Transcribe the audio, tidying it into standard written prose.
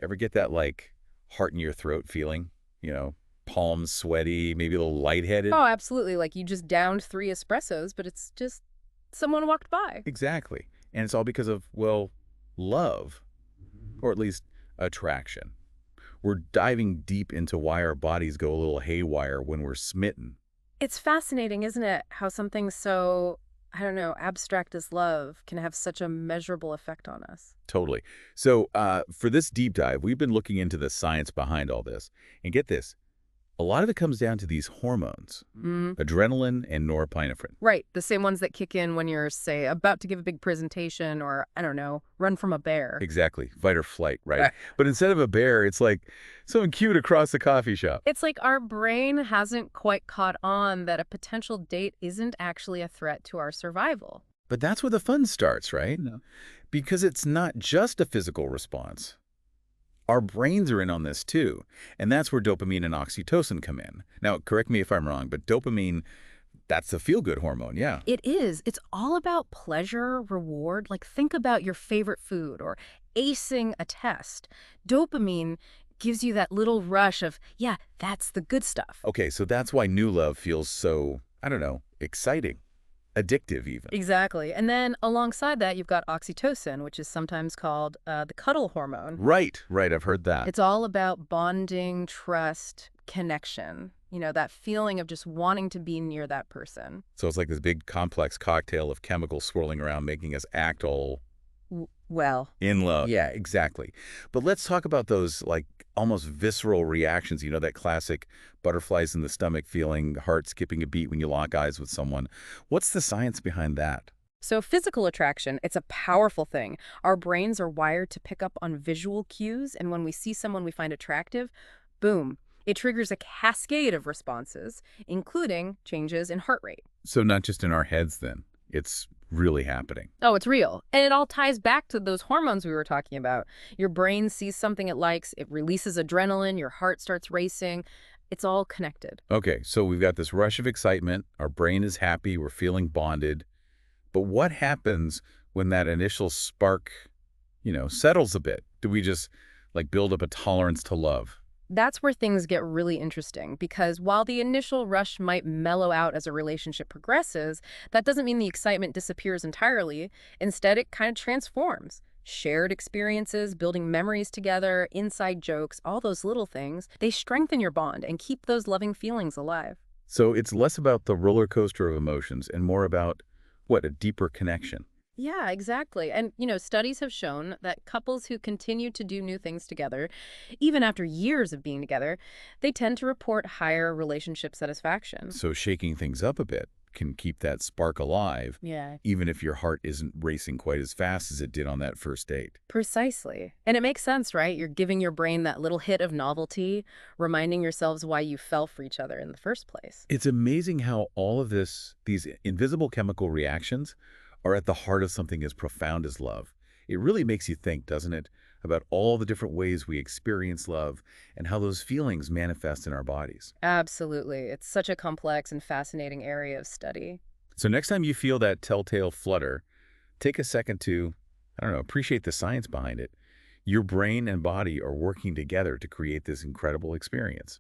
Ever get that, like, heart in your throat feeling? You know, palms sweaty, maybe a little lightheaded? Oh, absolutely. Like you just downed 3 espressos, but it's just someone walked by. Exactly. And it's all because of, well, love, or at least attraction. We're diving deep into why our bodies go a little haywire when we're smitten. It's fascinating, isn't it, how something so, I don't know, abstract as love can have such a measurable effect on us. Totally. So for this deep dive, we've been looking into the science behind all this. And get this, a lot of it comes down to these hormones, Mm. adrenaline and norepinephrine. Right, the same ones that kick in when you're, say, about to give a big presentation or, I don't know, run from a bear. Exactly. Fight or flight, right? Right. But instead of a bear, it's like someone cute across the coffee shop. It's like our brain hasn't quite caught on that a potential date isn't actually a threat to our survival. But that's where the fun starts, right? No. Because it's not just a physical response. Our brains are in on this too. And that's where dopamine and oxytocin come in. Now, correct me if I'm wrong, but dopamine, that's the feel-good hormone, yeah. It is. It's all about pleasure, reward. Like, think about your favorite food or acing a test. Dopamine gives you that little rush of, yeah, that's the good stuff. Okay, so that's why new love feels so, I don't know, exciting, addictive even. Exactly. And then alongside that, you've got oxytocin, which is sometimes called the cuddle hormone. Right, right, I've heard that. It's all about bonding, trust, connection. You know, that feeling of just wanting to be near that person. So it's like this big complex cocktail of chemicals swirling around making us act all Well, in love. Yeah, exactly. But let's talk about those like almost visceral reactions, you know, that classic butterflies in the stomach feeling, heart skipping a beat when you lock eyes with someone. What's the science behind that? so physical attraction, it's a powerful thing. Our brains are wired to pick up on visual cues, and when we see someone we find attractive, boom, it triggers a cascade of responses, including changes in heart rate. So not just in our heads then. It's really happening. Oh, it's real. And it all ties back to those hormones we were talking about. Your brain sees something it likes, it releases adrenaline, your heart starts racing. It's all connected. Okay, so we've got this rush of excitement. Our brain is happy. We're feeling bonded. But what happens when that initial spark, settles a bit? Do we just like build up a tolerance to love? That's where things get really interesting because while the initial rush might mellow out as a relationship progresses, that doesn't mean the excitement disappears entirely. Instead, it kind of transforms. Shared experiences, building memories together, inside jokes, all those little things, they strengthen your bond and keep those loving feelings alive. So it's less about the roller coaster of emotions and more about, what, a deeper connection. Yeah, exactly. And, studies have shown that couples who continue to do new things together, even after years of being together, they tend to report higher relationship satisfaction. So shaking things up a bit can keep that spark alive, Yeah, even if your heart isn't racing quite as fast as it did on that first date. precisely. And it makes sense, right? You're giving your brain that little hit of novelty, reminding yourselves why you fell for each other in the first place. It's amazing how all of these invisible chemical reactions are at the heart of something as profound as love. It really makes you think, doesn't it, about all the different ways we experience love and how those feelings manifest in our bodies. Absolutely. It's such a complex and fascinating area of study. So next time you feel that telltale flutter, take a second to, I don't know, appreciate the science behind it. Your brain and body are working together to create this incredible experience.